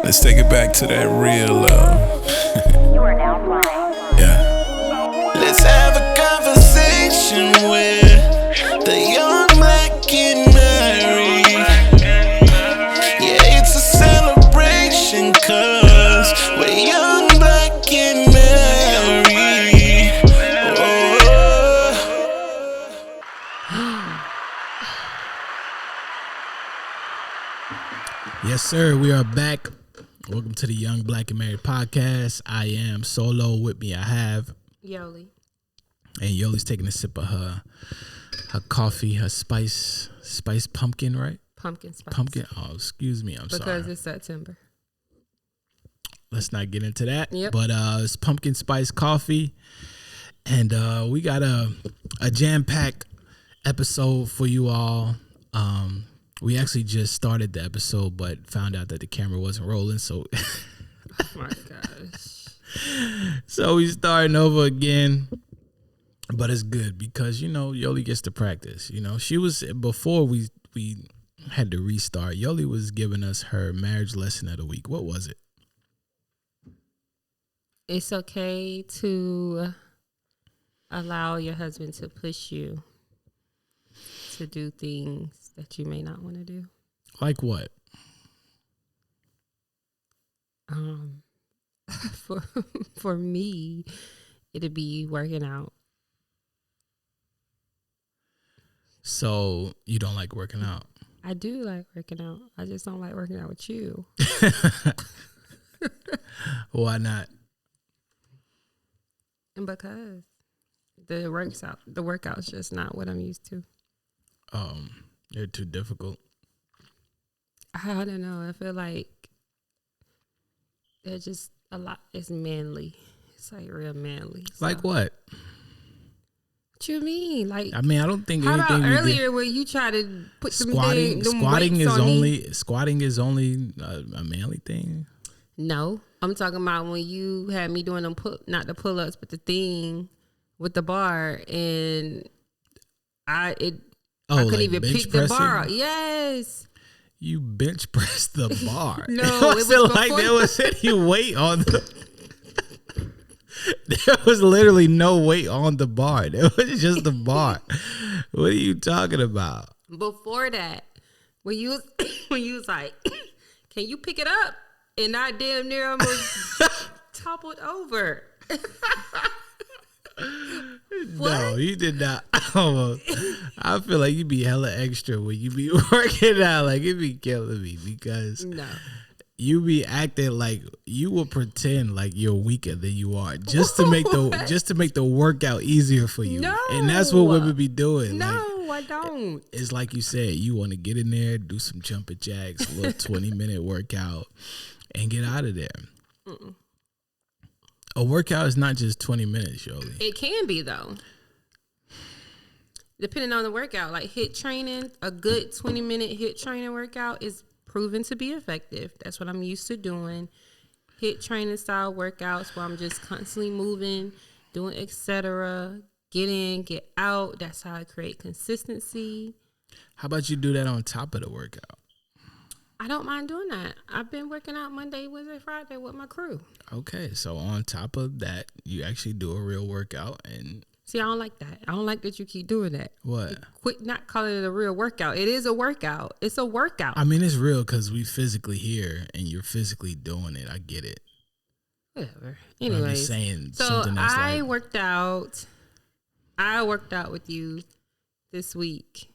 Let's take it back to that real love. You are now flying. Yeah. Let's have a conversation where the young black get married. Yeah, it's a celebration 'cause we're young black get married. Yes, sir. We are back. Welcome to the Young Black and Married podcast. I am Solo. With me, I have Yoli. And Yoli's taking a sip of her coffee, her spice pumpkin, right? Pumpkin spice. Pumpkin. Oh, excuse me. I'm sorry. Because it's September. Let's not get into that. Yep. But it's pumpkin spice coffee, and we got a jam-packed episode for you all. We actually just started the episode, but found out that the camera wasn't rolling, so Oh my gosh. so we starting over again. But it's good because Yoli gets to practice. She was before we had to restart. Yoli was giving us her marriage lesson of the week. What was it? It's okay to allow your husband to push you to do things that you may not want to do. Like what? For me, it'd be working out. So you don't like working out? I do like working out. I just don't like working out with you. Why not? And because the workout's just not what I'm used to. They're too difficult. I don't know. I feel like they're just a lot. It's manly. It's like real manly. So. Like what? What you mean? Like I mean, I don't think how anything about we earlier did. when you try to put Squatting squatting is only a manly thing. No, I'm talking about when you had me doing them not the pull ups, but the thing with the bar, and I couldn't like even bench pick pressing? the bar up. Yes. You bench pressed the bar. No, it wasn't like there was any weight on the. There was literally no weight on the bar. There was just the bar. What are you talking about? Before that, when you was like, can you pick it up? And I damn near almost toppled over. No, you did not. I feel like you be hella extra when you be working out. Like it be killing me because No. you be acting like you will pretend like you're weaker than you are just to make the workout easier for you. No. And that's what women be doing. No, I don't. It's like you said, you want to get in there, do some jumping jacks, a little 20-minute workout, and get out of there. Mm-mm. A workout is not just 20 minutes, Yoli. It can be, though. Depending on the workout. Like HIIT training, a good 20-minute HIIT training workout is proven to be effective. That's what I'm used to doing. HIIT training style workouts where I'm just constantly moving, doing etc. Get in, get out. That's how I create consistency. How about you do that on top of the workout? I don't mind doing that. I've been working out Monday, Wednesday, Friday with my crew. Okay, so on top of that, you actually do a real workout and... See, I don't like that. I don't like that you keep doing that. What? Quit not calling it a real workout. It is a workout. It's a workout. I mean, it's real because we physically here and you're physically doing it. I get it. Whatever. I'm Anyways, just saying so something that's I like... worked out. I worked out with you this week.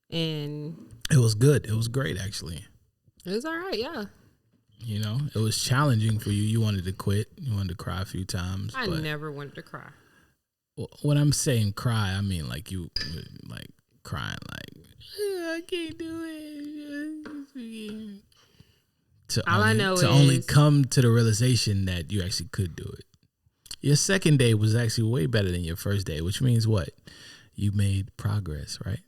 And It was good. It was great, actually. it was all right, yeah. It was challenging for you. You wanted to quit. You wanted to cry a few times. I but never wanted to cry. when I'm saying cry, I mean like you like crying like, I can't do it. To only come to the realization that you actually could do it. Your second day was actually way better than your first day, which means what? You made progress, right?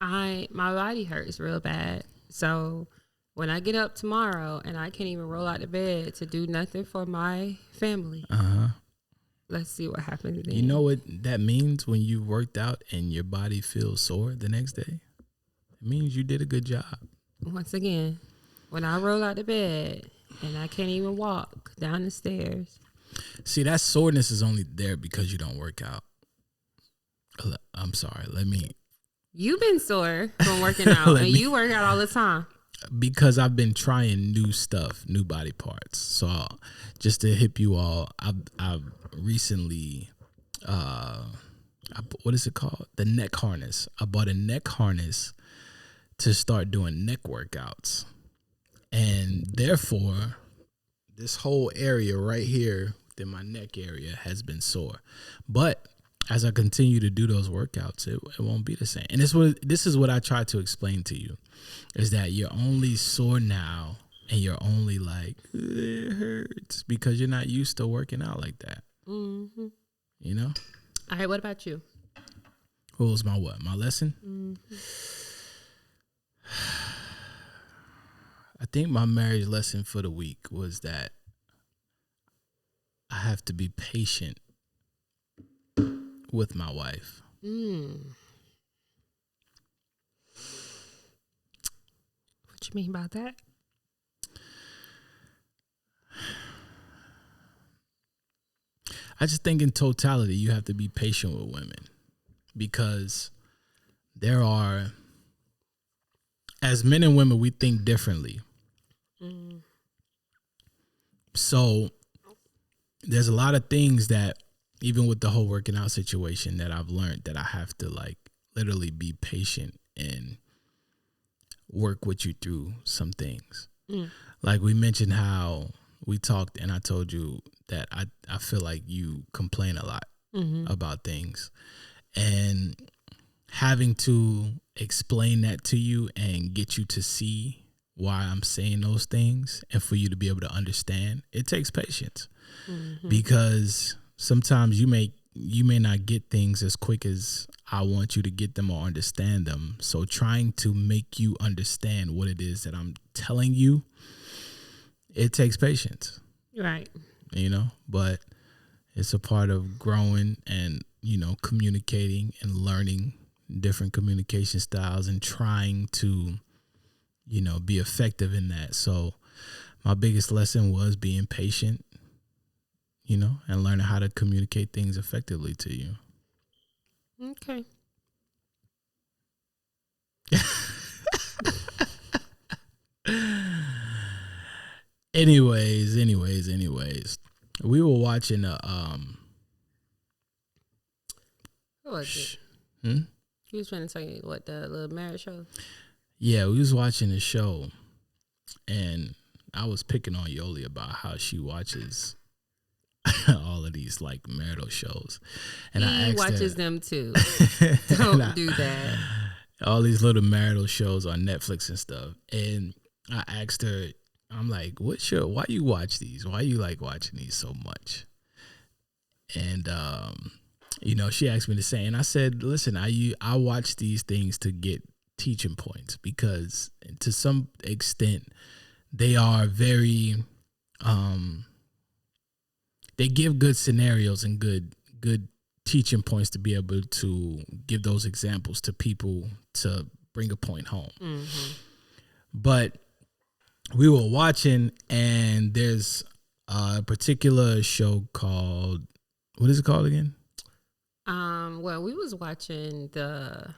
My body hurts real bad. So when I get up tomorrow and I can't even roll out of bed to do nothing for my family, let's see what happens then. You know what that means when you worked out and your body feels sore the next day? It means you did a good job. Once again, when I roll out of bed and I can't even walk down the stairs. See, that soreness is only there because you don't work out. I'm sorry. You've been sore from working out, and you work out all the time. Because I've been trying new stuff, new body parts. So just to hip you all, I've recently, what is it called? The neck harness. I bought a neck harness to start doing neck workouts. And therefore, this whole area right here, in my neck area, has been sore. But as I continue to do those workouts, it won't be the same. And this is what I try to explain to you, is that you're only sore now and you're only like, it hurts because you're not used to working out like that. Mm-hmm. You know? All right, what about you? What was my what? My lesson? Mm-hmm. I think my marriage lesson for the week was that I have to be patient with my wife. What you mean by that? I just think in totality, you have to be patient with women because there are, as men and women, we think differently. So there's a lot of things that, even with the whole working out situation, that I've learned that I have to like literally be patient and work with you through some things. Like we mentioned how we talked and I told you that I feel like you complain a lot about things, and having to explain that to you and get you to see why I'm saying those things and for you to be able to understand, it takes patience because sometimes you may not get things as quick as I want you to get them or understand them. So trying to make you understand what it is that I'm telling you, it takes patience. Right. You know, but it's a part of growing and, you know, communicating and learning different communication styles and trying to, you know, be effective in that. So my biggest lesson was being patient, you know, and learning how to communicate things effectively to you. Okay. Anyways. We were watching What was it? You was trying to tell you what, the little marriage show? Yeah, we was watching the show, and I was picking on Yoli about how she watches all of these like marital shows, and I asked watches her, them too. Don't do that. All these little marital shows on Netflix and stuff, and I asked her, I'm like, why you watch these? Why you like watching these so much? And you know, she asked me the same, and I said, listen, I watch these things to get teaching points because to some extent they are very they give good scenarios and good teaching points to be able to give those examples to people to bring a point home. But we were watching, and there's a particular show called, what is it called again? Well, we was watching the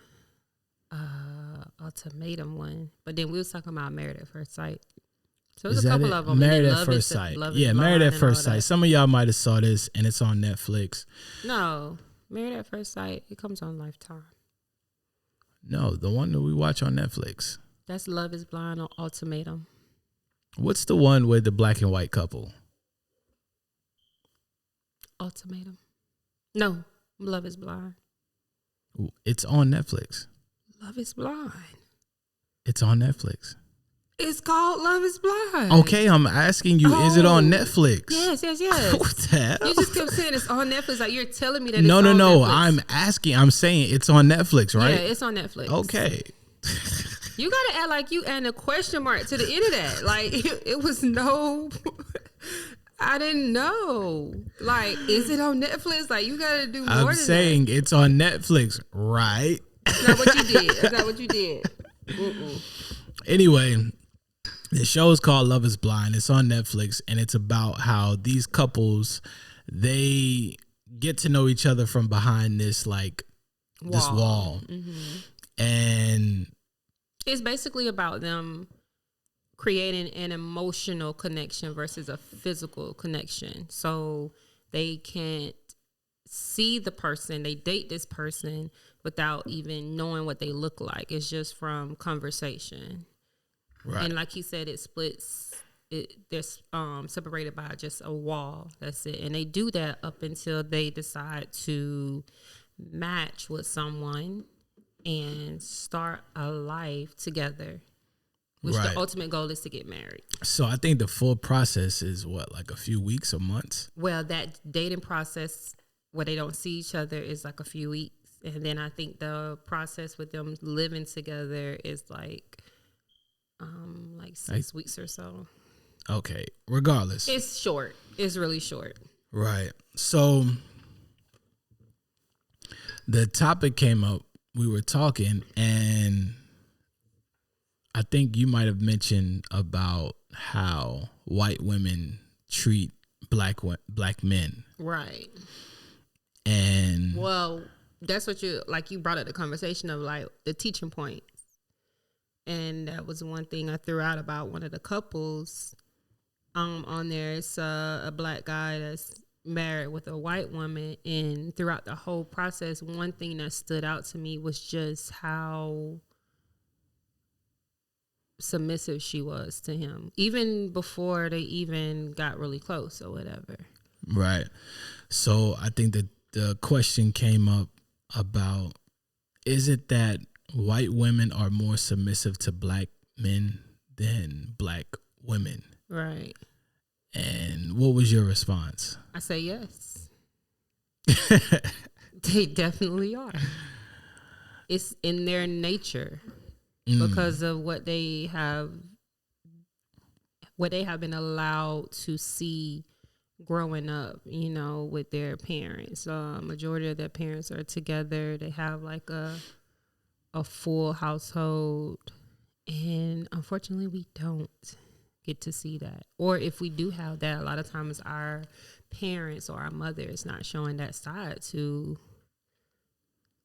Ultimatum one, but then we was talking about Married at First Sight. So there's a couple of them. Married at First Sight. Yeah, Married at First Sight. Some of y'all might have saw this, and it's on Netflix. No, Married at First Sight, it comes on Lifetime. No, the one that we watch on Netflix. That's Love is Blind or Ultimatum. What's the one with the black and white couple? Ultimatum. No, Love is Blind. It's on Netflix. Love is Blind. It's on Netflix. It's called Love is Blind. Okay, I'm asking you, is it on Netflix? Yes. What the hell? You just kept saying it's on Netflix. Like, you're telling me that No. Netflix. I'm saying it's on Netflix, right? Yeah, it's on Netflix. Okay. You got to act like you adding a question mark to the end of that. Like, it was no... I didn't know. Like, is it on Netflix? Like, you got to do more than that. I'm saying it's on Netflix, right? That's not what you did. Mm-mm. Anyway, The show is called Love is Blind. It's on Netflix, and it's about how these couples, they get to know each other from behind this wall. And it's basically about them creating an emotional connection versus a physical connection. So they can't see the person, they date this person without even knowing what they look like. It's just from conversation. Right. And like he said, it splits. They're separated by just a wall. That's it. And they do that up until they decide to match with someone and start a life together. Which the ultimate goal is to get married. So I think the full process is what, like a few weeks or months? Well, that dating process where they don't see each other is like a few weeks. And then I think the process with them living together is like 6 weeks or so. Okay. Regardless. It's short. It's really short. Right. So the topic came up. We were talking, and I think you might have mentioned about how white women treat black men. Right. And well, that's what you brought up the conversation of like the teaching points. And that was one thing I threw out about one of the couples on there. It's a black guy that's married with a white woman, and throughout the whole process, one thing that stood out to me was just how submissive she was to him, even before they even got really close or whatever. Right. So I think that the question came up about, is it that white women are more submissive to black men than black women? Right. And what was your response? I say yes. They definitely are. It's in their nature because of what they have been allowed to see growing up, with their parents. Majority of their parents are together. They have like a full household, and unfortunately we don't get to see that. Or if we do have that, a lot of times our parents or our mother is not showing that side to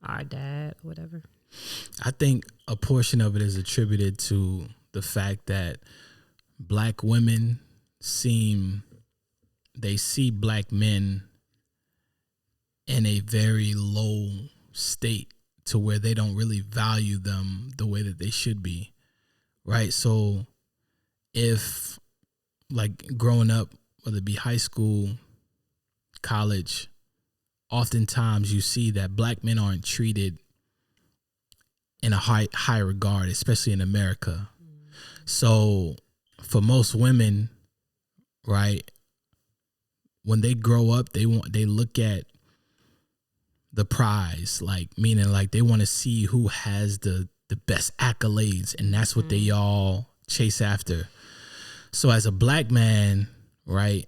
our dad or whatever. I think a portion of it is attributed to the fact that black women see black men in a very low state to where they don't really value them the way that they should be, right? So if, like, growing up, whether it be high school, college, oftentimes you see that black men aren't treated in a high regard, especially in America. So for most women, right, when they grow up, they look at the prize, meaning they want to see who has the best accolades, and that's what they all chase after. So as a black man, right,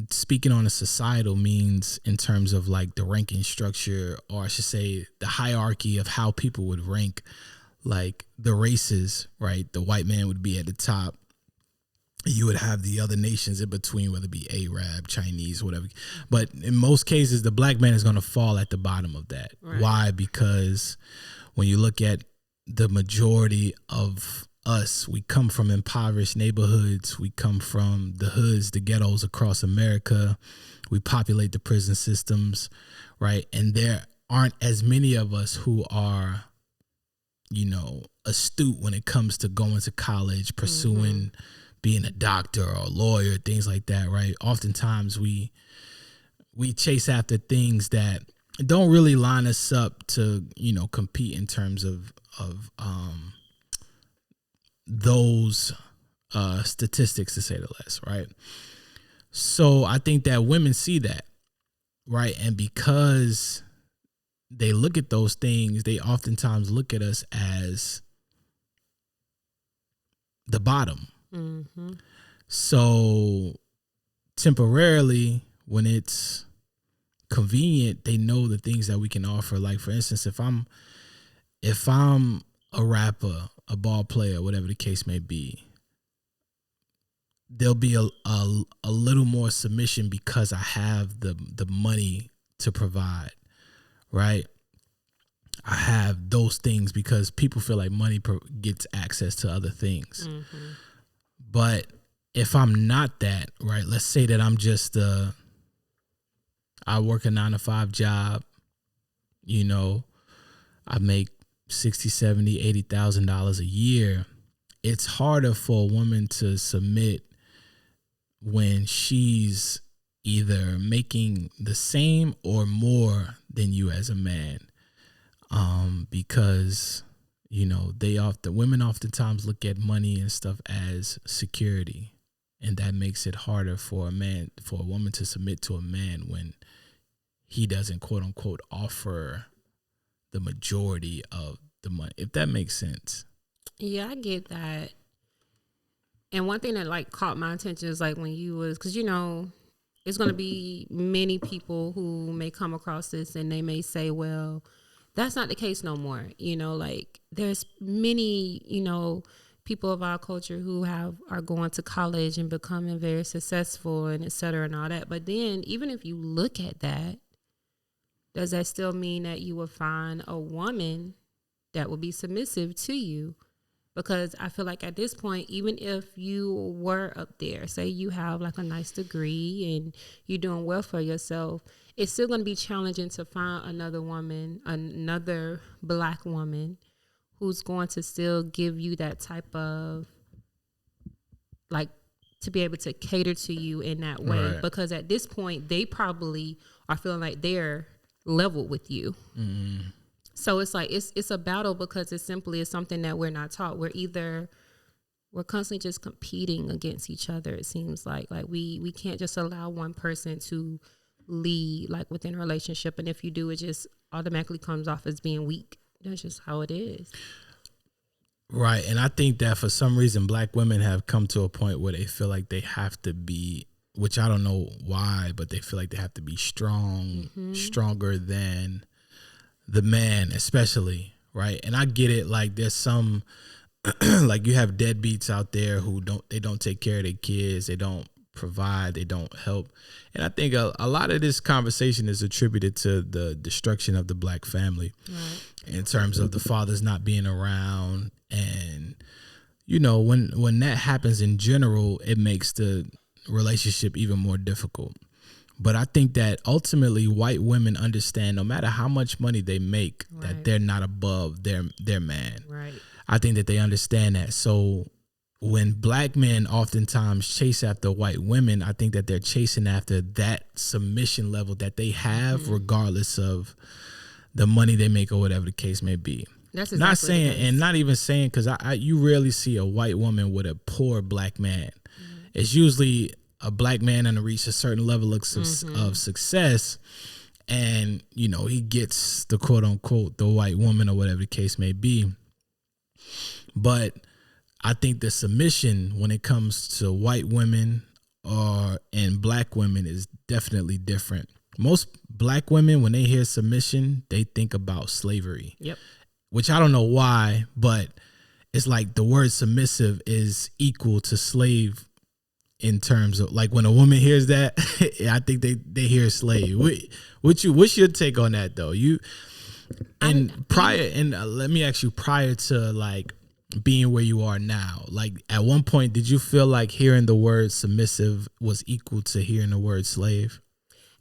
speaking on a societal means in terms of the ranking structure, or I should say the hierarchy of how people would rank the races, right? The white man would be at the top. You would have the other nations in between, whether it be Arab, Chinese, whatever. But in most cases, the black man is going to fall at the bottom of that. Right. Why? Because when you look at the majority of us, we come from impoverished neighborhoods. We come from the hoods, the ghettos across America. We populate the prison systems, right? And there aren't as many of us who are, astute when it comes to going to college, pursuing being a doctor or a lawyer, things like that, right? Oftentimes we chase after things that don't really line us up to, compete in terms of those statistics, to say the less, right? So I think that women see that, right? And because they look at those things, they oftentimes look at us as the bottom. Mm-hmm. So temporarily, when it's convenient, they know the things that we can offer. Like, for instance, if I'm a rapper, a ball player, whatever the case may be, there'll be a little more submission because I have the money to provide, right? I have those things because people feel like money gets access to other things. Mm-hmm. But if I'm not that, right, let's say that I'm just I work a 9-to-5 job, you know, I make $60,000, $70,000, $80,000 a year. It's harder for a woman to submit when she's either making the same or more than you as a man. Because, you know, women oftentimes look at money and stuff as security. And that makes it harder for a woman to submit to a man when he doesn't, quote unquote, offer the majority of the money, if that makes sense. Yeah, I get that. And one thing that like caught my attention is like when you was, because, you know, it's going to be many people who may come across this and they may say, well, that's not the case no more. You know, like there's many, you know, people of our culture who are going to college and becoming very successful and et cetera and all that. But then even if you look at that, does that still mean that you will find a woman that will be submissive to you? Because I feel like at this point, even if you were up there, say you have like a nice degree and you're doing well for yourself, it's still going to be challenging to find another woman, another Black woman who's going to still give you that type of, like, to be able to cater to you in that way. Right. Because at this point, they probably are feeling like they're level with you. Mm-hmm. So it's like it's a battle because it simply is something that we're not taught. We're constantly just competing against each other. It seems like we can't just allow one person to lead like within a relationship, and if you do, it just automatically comes off as being weak. That's just how it is. Right, and I think that for some reason Black women have come to a point where they feel like they have to be, which I don't know why, but they feel like they have to be strong, mm-hmm. stronger than the man, especially, right? And I get it. Like there's some, like you have deadbeats out there who don't take care of their kids. They don't provide. They don't help. And I think a lot of this conversation is attributed to the destruction of the Black family, right, in terms of the fathers not being around. And, you know, when that happens in general, it makes the relationship even more difficult. But I think that ultimately white women understand no matter how much money they make, right, that they're not above their man. Right. I think that they understand that. So when Black men oftentimes chase after white women, I think that they're chasing after that submission level that they have, mm-hmm, regardless of the money they make or whatever the case may be. That's exactly not saying, and not even saying, because you rarely see a white woman with a poor Black man. Mm-hmm. It's usually a Black man and reach a certain level of success, and you know he gets the quote unquote the white woman or whatever the case may be. But I think the submission when it comes to white women and Black women is definitely different. Most Black women, when they hear submission, they think about slavery. Yep. Which I don't know why, but it's like the word submissive is equal to slave. In terms of like when a woman hears that, I think they hear slave. What's your take on that though? Let me ask you, prior to like being where you are now, like at one point, did you feel like hearing the word submissive was equal to hearing the word slave?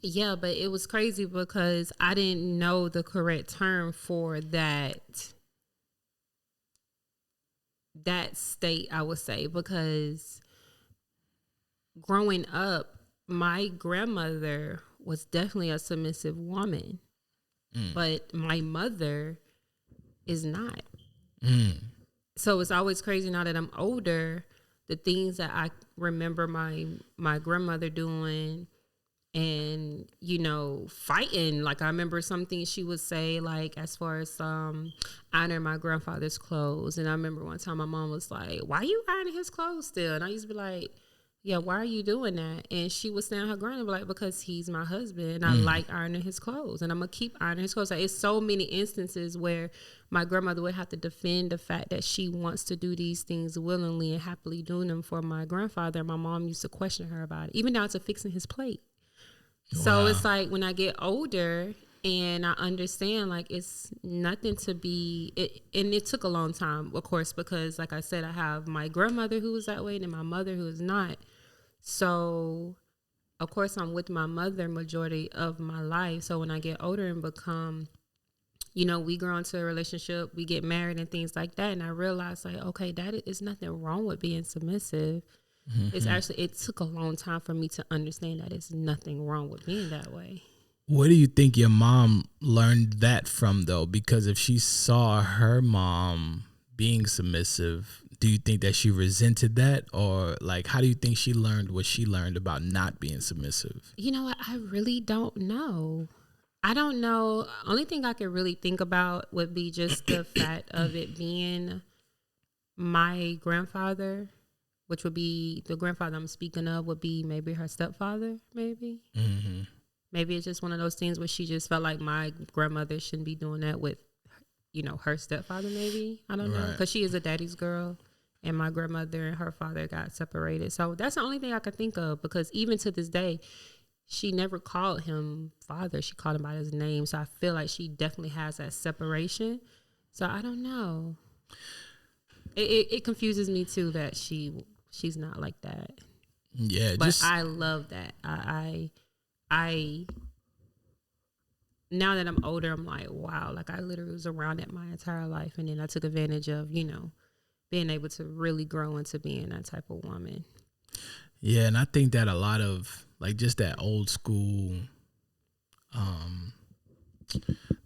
Yeah, but it was crazy because I didn't know the correct term for that state, I would say, because growing up, my grandmother was definitely a submissive woman, but my mother is not. So it's always crazy now that I'm older, the things that I remember my grandmother doing and, you know, fighting. Like I remember some things she would say, like as far as ironing my grandfather's clothes. And I remember one time my mom was like, why are you ironing his clothes still? And I used to be like, yeah, why are you doing that? And she was saying her ground, like, because he's my husband and I like ironing his clothes and I'm going to keep ironing his clothes. Like, it's so many instances where my grandmother would have to defend the fact that she wants to do these things willingly and happily doing them for my grandfather. My mom used to question her about it, even down to fixing his plate. Wow. So it's like when I get older and I understand, like, it's nothing to be, and it took a long time, of course, because, like I said, I have my grandmother who was that way and my mother who is not. So, of course, I'm with my mother majority of my life. So when I get older and become, you know, we grow into a relationship, we get married and things like that. And I realized, like, okay, that is nothing wrong with being submissive. Mm-hmm. It's actually, it took a long time for me to understand that it's nothing wrong with being that way. Where do you think your mom learned that from, though? Because if she saw her mom being submissive, do you think that she resented that? Or, like, how do you think she learned what she learned about not being submissive? You know what? I really don't know. I don't know. Only thing I could really think about would be just the fact of it being my grandfather, which would be the grandfather I'm speaking of, would be maybe her stepfather, maybe. Mm-hmm. Maybe it's just one of those things where she just felt like my grandmother shouldn't be doing that with, you know, her stepfather, maybe. I don't know. Because she is a daddy's girl and my grandmother and her father got separated. So that's the only thing I could think of, because even to this day, she never called him father. She called him by his name. So I feel like she definitely has that separation. So I don't know. It confuses me too that she's not like that. Yeah, but I love that. I now that I'm older, I'm like, wow, like I literally was around it my entire life, and then I took advantage of, you know, being able to really grow into being that type of woman. Yeah, and I think that a lot of, like, just that old school,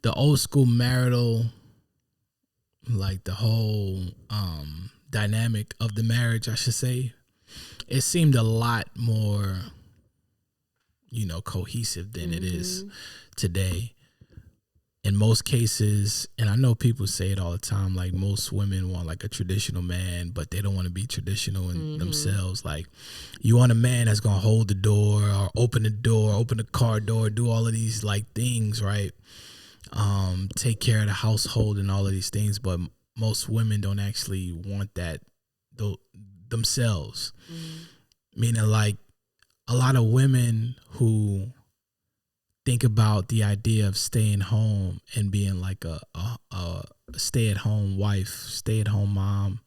the old school marital, like the whole dynamic of the marriage, I should say, it seemed a lot more, you know, cohesive than it is today. In most cases, and I know people say it all the time, like most women want like a traditional man, but they don't want to be traditional in themselves. Like, you want a man that's going to hold the door or open the car door, do all of these like things, right? Take care of the household and all of these things. But most women don't actually want that themselves. Meaning, like, a lot of women who think about the idea of staying home and being like a stay-at-home wife, stay-at-home mom,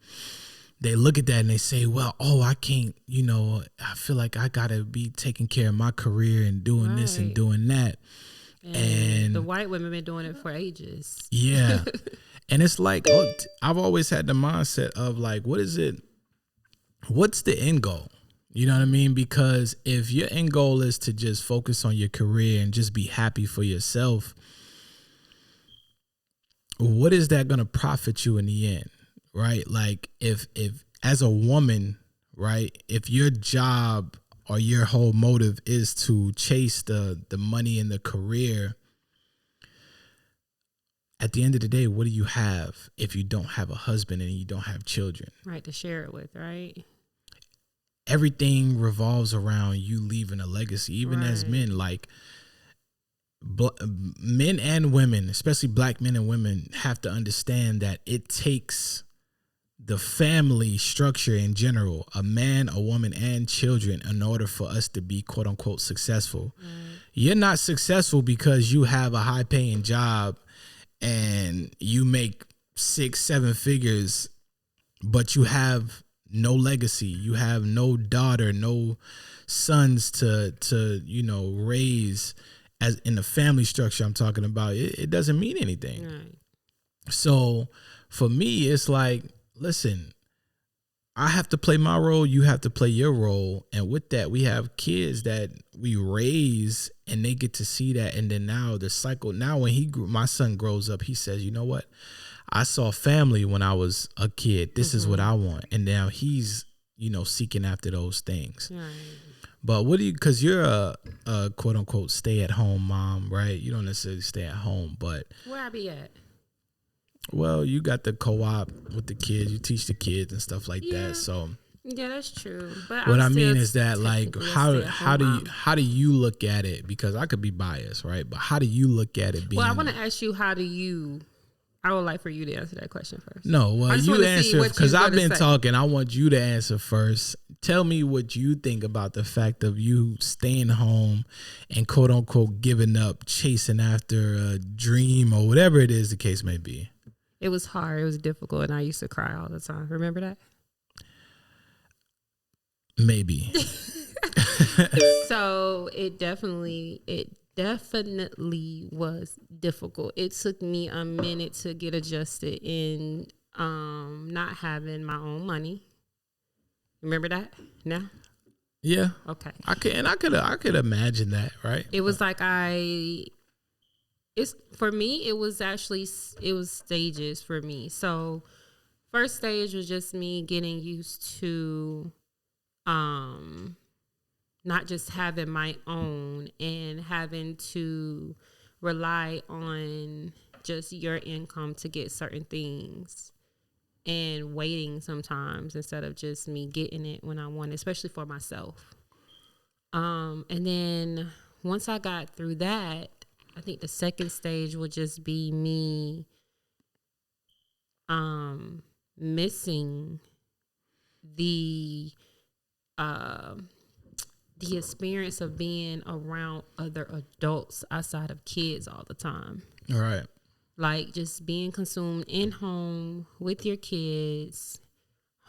they look at that and they say, well, I can't, you know, I feel like I gotta be taking care of my career and doing this and doing that. And the white women been doing it for ages. Yeah. And it's like, I've always had the mindset of like, what's the end goal? You know what I mean? Because if your end goal is to just focus on your career and just be happy for yourself, what is that going to profit you in the end? Right? Like, if as a woman, right, if your job or your whole motive is to chase the money and the career, at the end of the day, what do you have if you don't have a husband and you don't have children? Right, to share it with, right? Everything revolves around you leaving a legacy, even as men. Like, men and women, especially black men and women, have to understand that it takes the family structure in general, a man, a woman, and children, in order for us to be quote unquote successful. You're not successful because you have a high paying job and you make 6-7 figures, but you have no legacy. You have no daughter, no sons to you know, raise. As in the family structure I'm talking about, it doesn't mean anything. Right. So for me, it's like, listen, I have to play my role, you have to play your role. And with that, we have kids that we raise and they get to see that. And then now the cycle, now when my son grows up, he says, you know what? I saw family when I was a kid. This is what I want. And now he's, you know, seeking after those things. Right. But what do you, because you're a quote unquote stay at home mom, right? You don't necessarily stay at home, but. Where I be at? Well, you got the co-op with the kids. You teach the kids and stuff like that. So Yeah, that's true. But what I mean is that, like, how do you look at it? Because I could be biased, right? But how do you look at it? Well, I want to ask you, how do you? I would like for you to answer that question first. No, well, you answer, because I've been talking. I want you to answer first. Tell me what you think about the fact of you staying home and quote unquote giving up, chasing after a dream or whatever it is the case may be. It was hard. It was difficult, and I used to cry all the time. Remember that? Maybe. So it definitely was difficult. It took me a minute to get adjusted in not having my own money. Remember that? No? Yeah. Okay. I could imagine that, right? It was like for me, it was stages for me. So first stage was just me getting used to not just having my own and having to rely on just your income to get certain things, and waiting sometimes instead of just me getting it when I want it, especially for myself. And then once I got through that, I think the second stage would just be me missing the experience of being around other adults outside of kids all the time. All right. Like just being consumed in home with your kids,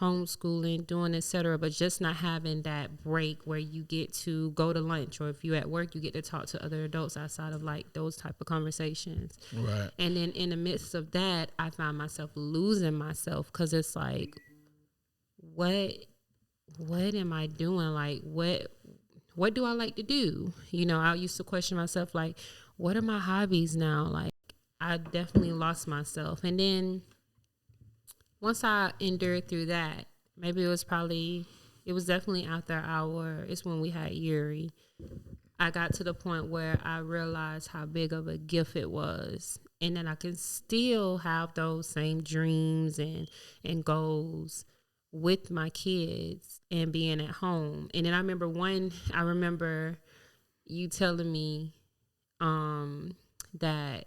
homeschooling, doing etc., but just not having that break where you get to go to lunch, or if you're at work, you get to talk to other adults outside of like those type of conversations. Right. And then in the midst of that, I find myself losing myself, because it's like, what am I doing? Like, what do I like to do? You know, I used to question myself, like, what are my hobbies now? Like, I definitely lost myself. And then once I endured through that, maybe it was definitely after it's when we had Yuri. I got to the point where I realized how big of a gift it was, and then I can still have those same dreams and goals with my kids and being at home. And then I remember you telling me that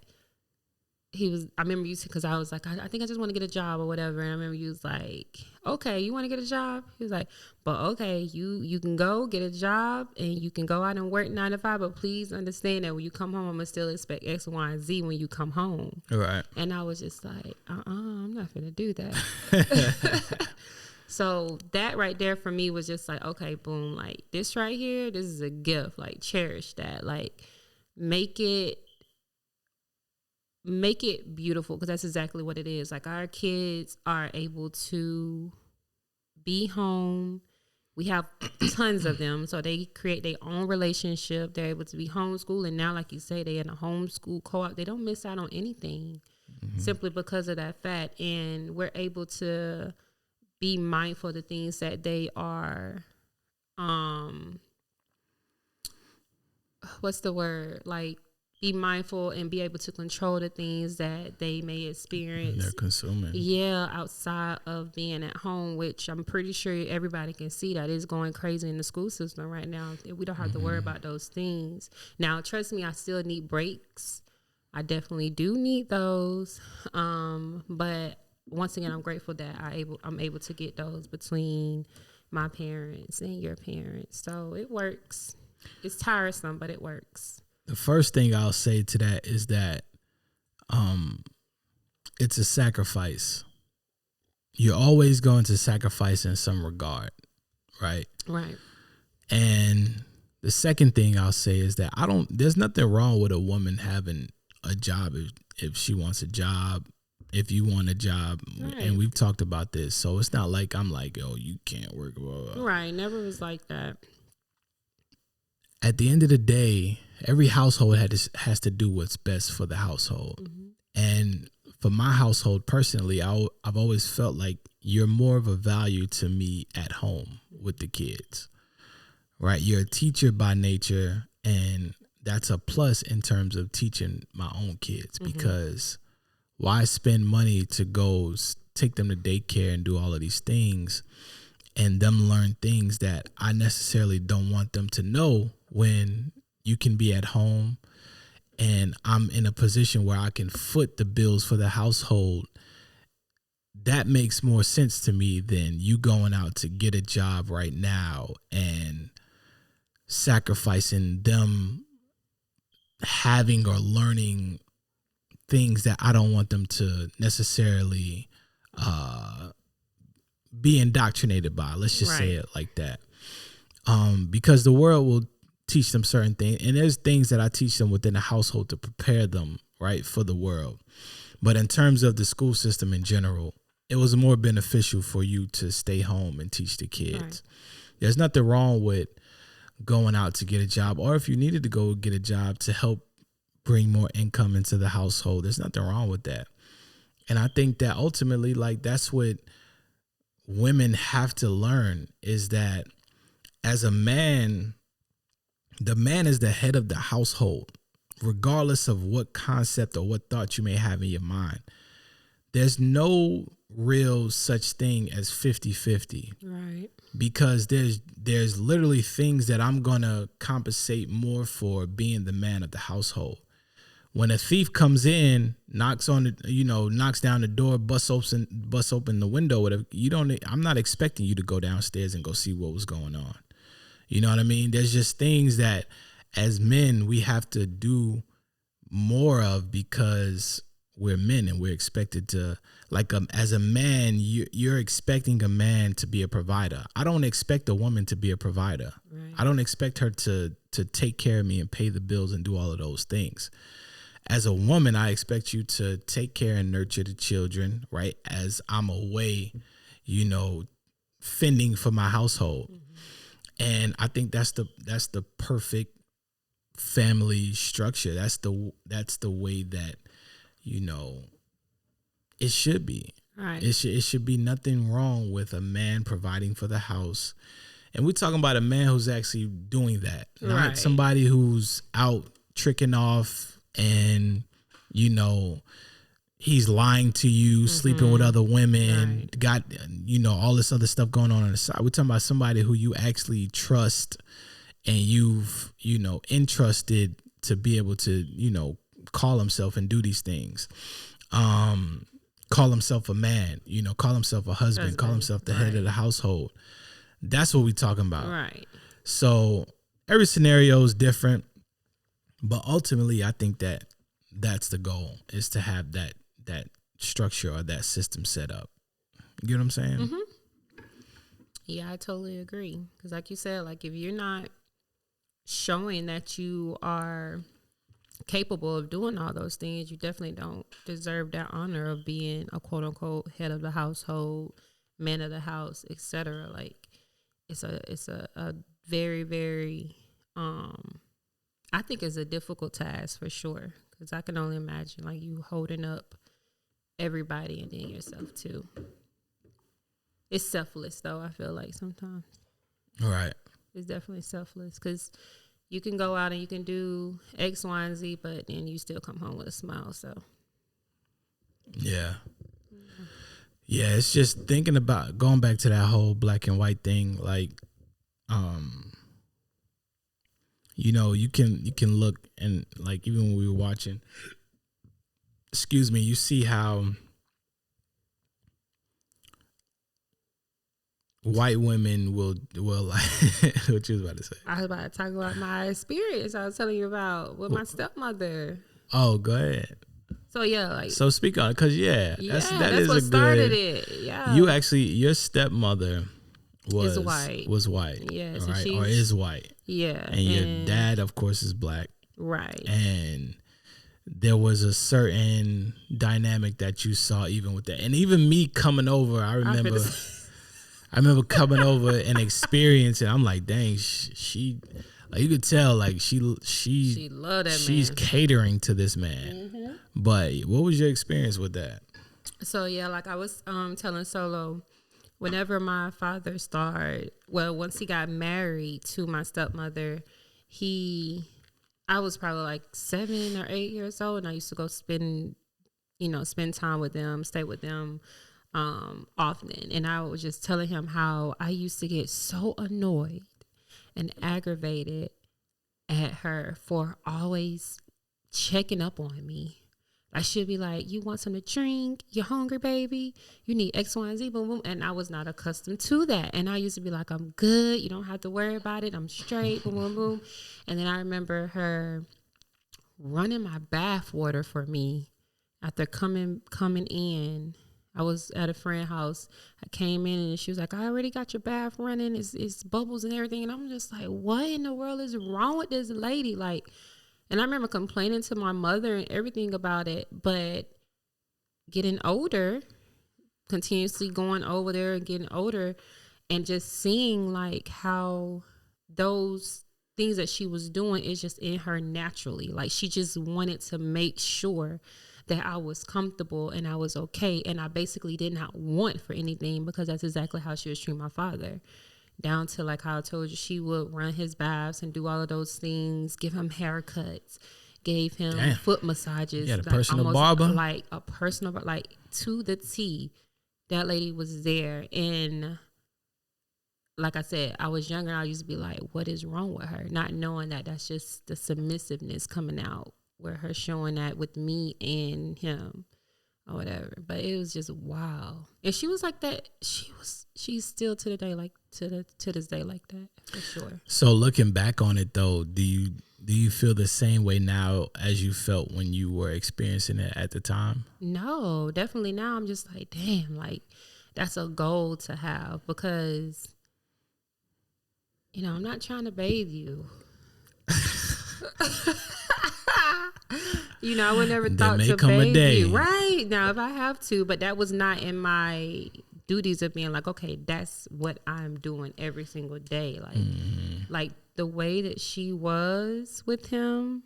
I remember you, because I was like, I think I just want to get a job or whatever. And I remember you was like, okay, you want to get a job? He was like, but okay, you can go get a job and you can go out and work 9 to 5, but please understand that when you come home, I'm going to still expect X, Y, and Z when you come home. Right. And I was just like, I'm not going to do that. So that right there for me was just like, okay, boom, like this right here, this is a gift. Like, cherish that. Like, make it beautiful, because that's exactly what it is. Like, our kids are able to be home. We have tons of them, so they create their own relationship. They're able to be homeschooled, and now, like you say, they're in a homeschool co-op. They don't miss out on anything simply because of that fact. And we're able to be mindful of the things that they are, what's the word? Like, be mindful and be able to control the things that they may experience. They're consuming. Yeah, outside of being at home, which I'm pretty sure everybody can see that is going crazy in the school system right now. We don't have to worry about those things. Now, trust me, I still need breaks. I definitely do need those. But once again, I'm grateful that I'm able to get those between my parents and your parents. So it works. It's tiresome, but it works. The first thing I'll say to that is that it's a sacrifice. You're always going to sacrifice in some regard, right? Right. And the second thing I'll say is that there's nothing wrong with a woman having a job if she wants a job, if you want a job, right. And we've talked about this. So it's not like I'm like, oh, you can't work. Blah, blah. Right. Never was like that. At the end of the day, every household has to do what's best for the household. Mm-hmm. And for my household personally, I've always felt like you're more of a value to me at home with the kids, right? You're a teacher by nature, and that's a plus in terms of teaching my own kids, mm-hmm. because why spend money to go take them to daycare and do all of these things and them learn things that I necessarily don't want them to know when you can be at home and I'm in a position where I can foot the bills for the household. That makes more sense to me than you going out to get a job right now and sacrificing them having or learning things that I don't want them to necessarily be indoctrinated by. Let's just say it like that. Because the world will teach them certain things, and there's things that I teach them within the household to prepare them, right, for the world. But in terms of the school system in general, it was more beneficial for you to stay home and teach the kids. Right. There's nothing wrong with going out to get a job, or if you needed to go get a job to help bring more income into the household, there's nothing wrong with that. And I think that ultimately, like, that's what women have to learn, is that as a man, the man is the head of the household, regardless of what concept or what thought you may have in your mind. There's no real such thing as 50-50. Right. Because there's literally things that I'm going to compensate more for being the man of the household. When a thief comes in, knocks down the door, busts open the window, whatever, I'm not expecting you to go downstairs and go see what was going on. You know what I mean? There's just things that as men we have to do more of because we're men and we're expected to, like, as a man, you're expecting a man to be a provider. I don't expect a woman to be a provider. Right. I don't expect her to take care of me and pay the bills and do all of those things. As a woman, I expect you to take care and nurture the children, right? As I'm away, fending for my household. Mm-hmm. And I think that's the perfect family structure. That's the way that, it should be. Right. It should be nothing wrong with a man providing for the house. And we're talking about a man who's actually doing that, not somebody who's out tricking off and, he's lying to you, mm-hmm. sleeping with other women, got, all this other stuff going on the side. We're talking about somebody who you actually trust and you've, entrusted to be able to, call himself and do these things. Call himself a man, call himself a husband, call himself the head of the household. That's what we're talking about. Right. So every scenario is different, but ultimately I think that that's the goal, is to have that structure or that system set up. You know what I'm saying? Mm-hmm. Yeah, I totally agree. Because like you said, like, if you're not showing that you are capable of doing all those things, you definitely don't deserve that honor of being a quote unquote head of the household, man of the house, etc. Like, it's a very, very, I think it's a difficult task for sure. Because I can only imagine, like, you holding up everybody and then yourself too. It's selfless though, I feel like sometimes. Right. It's definitely selfless because you can go out and you can do X, Y, and Z, but then you still come home with a smile. So. Yeah. Yeah, it's just thinking about going back to that whole black and white thing. Like, you can look and, like, even when we were watching, you see how white women will like, what you was about to say? I was about to talk about my experience. I was telling you about with my stepmother. Oh, go ahead. So yeah, like, so speak on it, because that is what a started good, it. Yeah, you actually, your stepmother was white. Yeah, so right, or is white. Yeah, and your dad, of course, is black. Right, and there was a certain dynamic that you saw even with that, and even me coming over, I remember coming over and experiencing. I'm like, dang, she like, you could tell, like, she loved that she's man. Catering to this man. Mm-hmm. But what was your experience with that? So yeah, like I was telling Solo, whenever my father started, once he got married to my stepmother, I was probably like 7 or 8 years old, and I used to go spend time with them, stay with them. often. And I was just telling him how I used to get so annoyed and aggravated at her for always checking up on me. I should be like, you want something to drink? You're hungry, baby? You need X, Y, and Z, boom, boom. And I was not accustomed to that. And I used to be like, I'm good. You don't have to worry about it. I'm straight, boom, boom, boom. And then I remember her running my bath water for me after coming in. I was at a friend's house. I came in and she was like, I already got your bath running. It's bubbles and everything. And I'm just like, what in the world is wrong with this lady? Like, and I remember complaining to my mother and everything about it, but getting older, continuously going over there and getting older and just seeing like how those things that she was doing is just in her naturally. Like she just wanted to make sure that I was comfortable and I was okay. And I basically did not want for anything because that's exactly how she was treating my father. Down to like how I told you, she would run his baths and do all of those things, give him haircuts, gave him foot massages. Yeah, the personal barber. Like a personal, like to the T. That lady was there. And like I said, I was younger. I used to be like, what is wrong with her? Not knowing that that's just the submissiveness coming out where her showing that with me and him or whatever. But it was just wow. And she was like that. She's still to the day like to this day like that for sure. So looking back on it though, do you feel the same way now as you felt when you were experiencing it at the time? No, definitely now I'm just like, damn, like that's a goal to have because I'm not trying to bathe you. I would never thought to bathe you. Right. Now, if I have to, but that was not in my duties of being like, okay, that's what I'm doing every single day. Like, like the way that she was with him,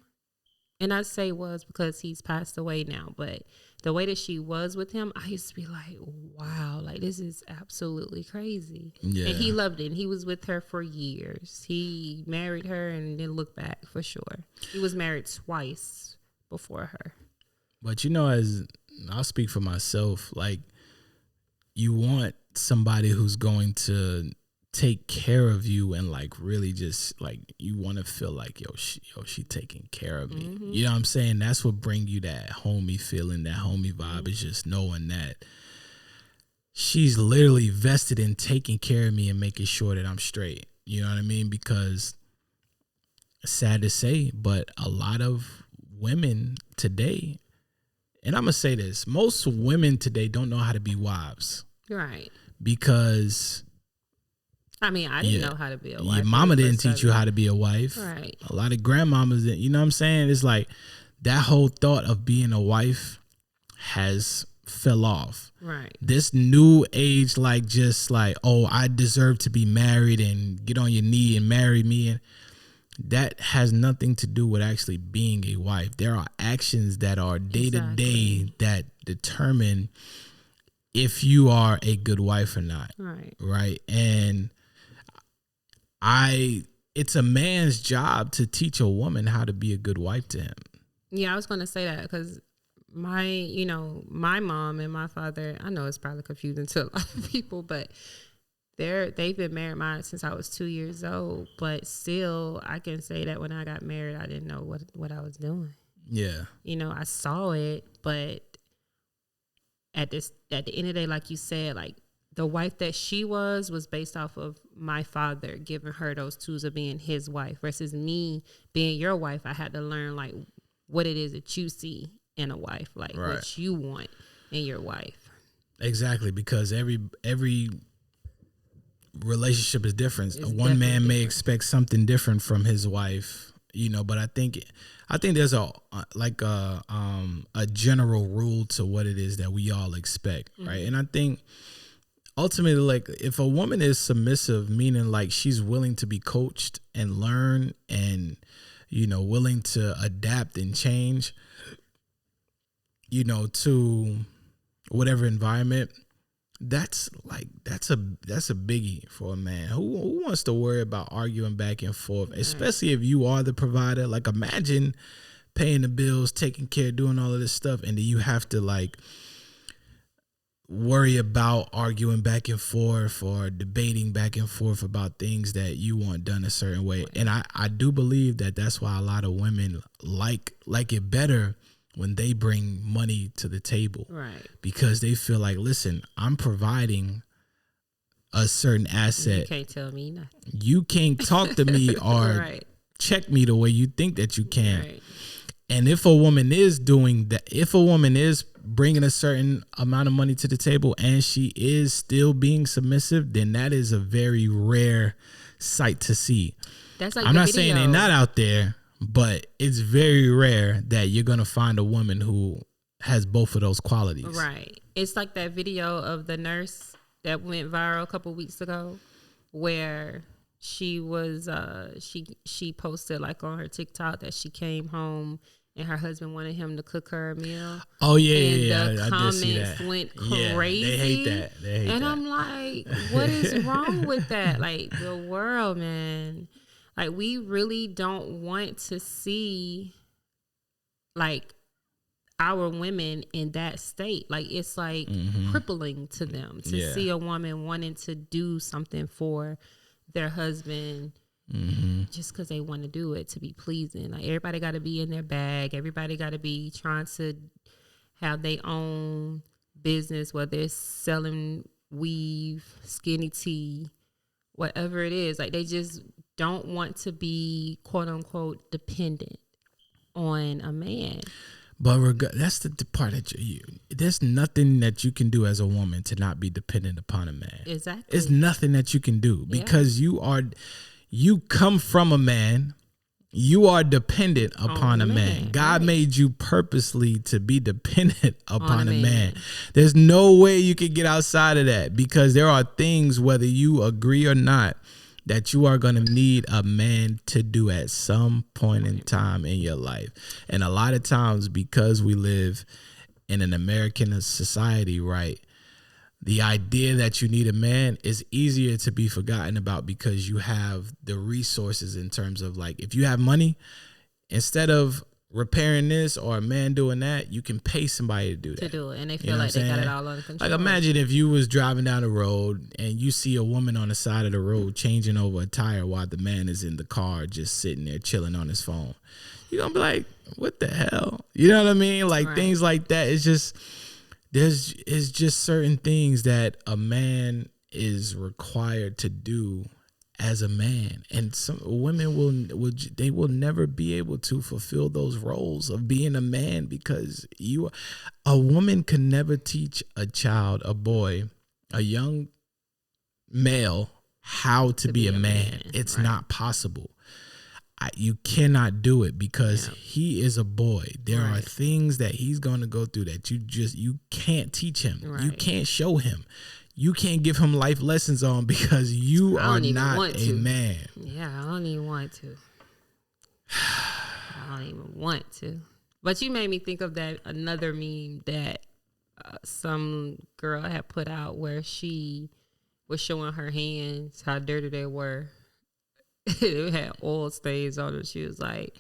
and I say was because he's passed away now, but the way that she was with him, I used to be like, wow, like this is absolutely crazy. Yeah. And he loved it. And he was with her for years. He married her and didn't look back for sure. He was married twice before her. But as I'll speak for myself, like you want somebody who's going to take care of you and like really just like you want to feel like she taking care of me. Mm-hmm. You know what I'm saying? That's what bring you that homie feeling, that homie vibe. Is just knowing that she's literally vested in taking care of me and making sure that I'm straight. You know what I mean? Because sad to say, but a lot of women today, and I'm gonna say this, most women today don't know how to be wives. Right. Because I didn't know how to be a wife. Your mama didn't teach you how to be a wife. Right. A lot of grandmamas didn't. You know what I'm saying? It's like that whole thought of being a wife has fell off. Right. This new age, like just like, oh, I deserve to be married and get on your knee and marry me. And that has nothing to do with actually being a wife. There are actions that are day to day that determine if you are a good wife or not. Right. Right. And it's a man's job to teach a woman how to be a good wife to him. Yeah, I was going to say that because my mom and my father, I know it's probably confusing to a lot of people, but they've been married since I was 2 years old. But still, I can say that when I got married, I didn't know what I was doing. Yeah. I saw it, but at the end of the day, like you said, like the wife that she was based off of my father giving her those tools of being his wife versus me being your wife. I had to learn like what it is that you see in a wife, like right. What you want in your wife. Exactly, because every relationship is different. One man may expect something different from his wife, but I think there's a general rule to what it is that we all expect, right? Mm-hmm. And I think ultimately, like if a woman is submissive, meaning like she's willing to be coached and learn and, willing to adapt and change, to whatever environment, that's a biggie for a man. Who wants to worry about arguing back and forth, especially if you are the provider? Like imagine paying the bills, taking care, doing all of this stuff, and then you have to like worry about arguing back and forth or debating back and forth about things that you want done a certain way. And I do believe that that's why a lot of women like it better when they bring money to the table. Right. Because they feel like, listen, I'm providing a certain asset. You can't tell me nothing. You can't talk to me or right. check me the way you think that you can. Right. And if a woman is doing that, if a woman is bringing a certain amount of money to the table and she is still being submissive, then that is a very rare sight to see. That's like I'm not saying they're not out there, but it's very rare that you're going to find a woman who has both of those qualities. Right. It's like that video of the nurse that went viral a couple weeks ago where she was she posted like on her TikTok that she came home and her husband wanted him to cook her a meal. Oh yeah, and the comments went crazy. They hate that. And I'm like, what is wrong with that? Like, the world, man. Like, we really don't want to see like our women in that state. Like, it's like crippling to them to see a woman wanting to do something for their husband. Just because they want to do it to be pleasing. Like, everybody got to be in their bag. Everybody got to be trying to have their own business, whether it's selling weave, skinny tea, whatever it is. Like, they just don't want to be quote unquote dependent on a man. But that's the part that there's nothing that you can do as a woman to not be dependent upon a man. Exactly. It's nothing that you can do because you come from a man. You are dependent upon a man. God made you purposely to be dependent upon a man. There's no way you can get outside of that because there are things, whether you agree or not, that you are going to need a man to do at some point in time in your life. And a lot of times, because we live in an American society, right, the idea that you need a man is easier to be forgotten about because you have the resources in terms of, like, if you have money, instead of repairing this or a man doing that, you can pay somebody to do that. And they feel like they got it all under control. Like, imagine if you was driving down the road and you see a woman on the side of the road changing over a tire while the man is in the car just sitting there chilling on his phone. You're going to be like, what the hell? You know what I mean? Like, things like that. It's just... It's just certain things that a man is required to do as a man, and some women will never be able to fulfill those roles of being a man because a woman can never teach a child, a boy, a young male how to be a man. It's not possible. You cannot do it because he is a boy. There are things that he's going to go through that you can't teach him. You can't show him. You can't give him life lessons on because you are not a man. Yeah, I don't even want to. I don't even want to. But you made me think of that another meme that some girl had put out where she was showing her hands, how dirty they were. It had oil stains on it. She was like,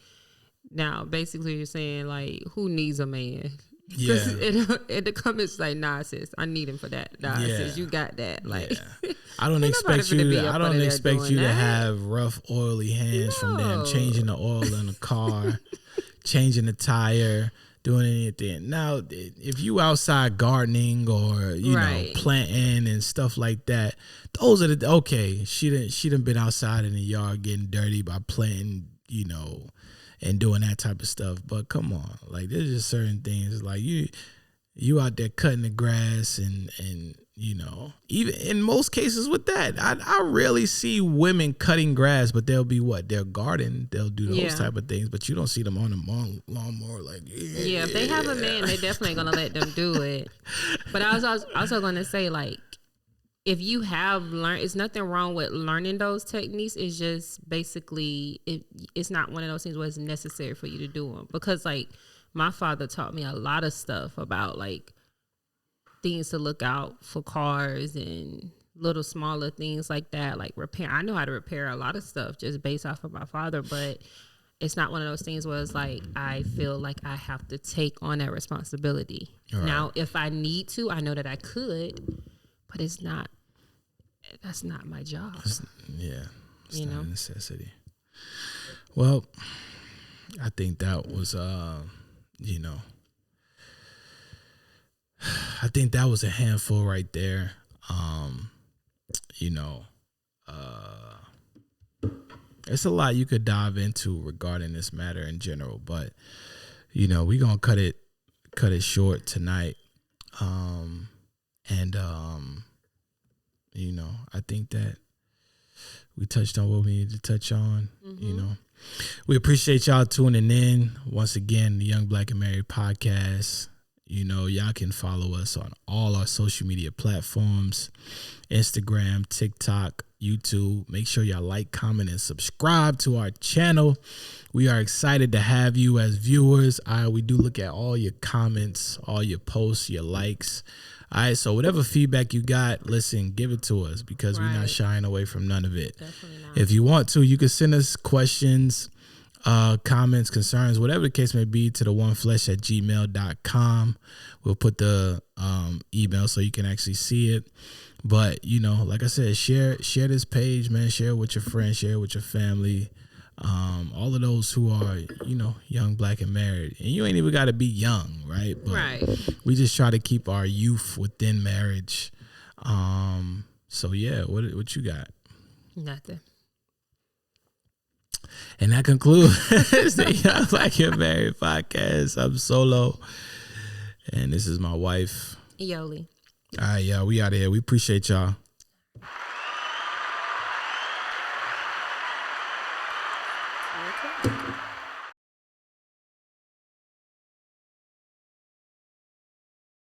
now basically you're saying, like, who needs a man? Yeah. In the comments, like, nah, sis, I need him for that. Nah, sis, you got that. Like, I don't expect you to have rough, oily hands from them changing the oil in a car, changing the tire, doing anything. Now, if you outside gardening or you know planting and stuff like that, those are she done been outside in the yard getting dirty by planting, you know, and doing that type of stuff. But come on, like, there's just certain things like you out there cutting the grass and you know, even in most cases with that, I rarely see women cutting grass, but they'll garden, they'll do those type of things, but you don't see them on the lawnmower like if they have a man, they definitely gonna let them do it. But I was also gonna say, like, if you have learned, it's nothing wrong with learning those techniques. It's just basically it's not one of those things where it's necessary for you to do them, because like my father taught me a lot of stuff about like things to look out for cars and little smaller things like that, like repair. I know how to repair a lot of stuff just based off of my father, but it's not one of those things where it's like I feel like I have to take on that responsibility. Right. Now, if I need to, I know that I could, but it's not. That's not my job. It's not a necessity. Well, I think that was, I think that was a handful right there. It's a lot you could dive into regarding this matter in general, but we're gonna cut it short tonight. I think that we touched on what we needed to touch on. Mm-hmm. We appreciate y'all tuning in once again. The Young Black and Married podcast. Y'all can follow us on all our social media platforms: Instagram, TikTok, YouTube. Make sure y'all like, comment, and subscribe to our channel. We are excited to have you as viewers. We do look at all your comments, all your posts, your likes. All right, so whatever feedback you got, listen, give it to us because we're not shying away from none of it. Definitely not. If you want to, you can send us questions, comments, concerns, whatever the case may be, to the oneflesh@gmail.com. We'll put the email so you can actually see it. But, like I said, share this page, man. Share it with your friends, share it with your family. All of those who are, young, black, and married. And you ain't even got to be young, right? But we just try to keep our youth within marriage. So, yeah, what you got? Nothing. And that concludes the Young Black and Married podcast. I'm Solo. And this is my wife, Yoli. All right, y'all. We out of here. We appreciate y'all.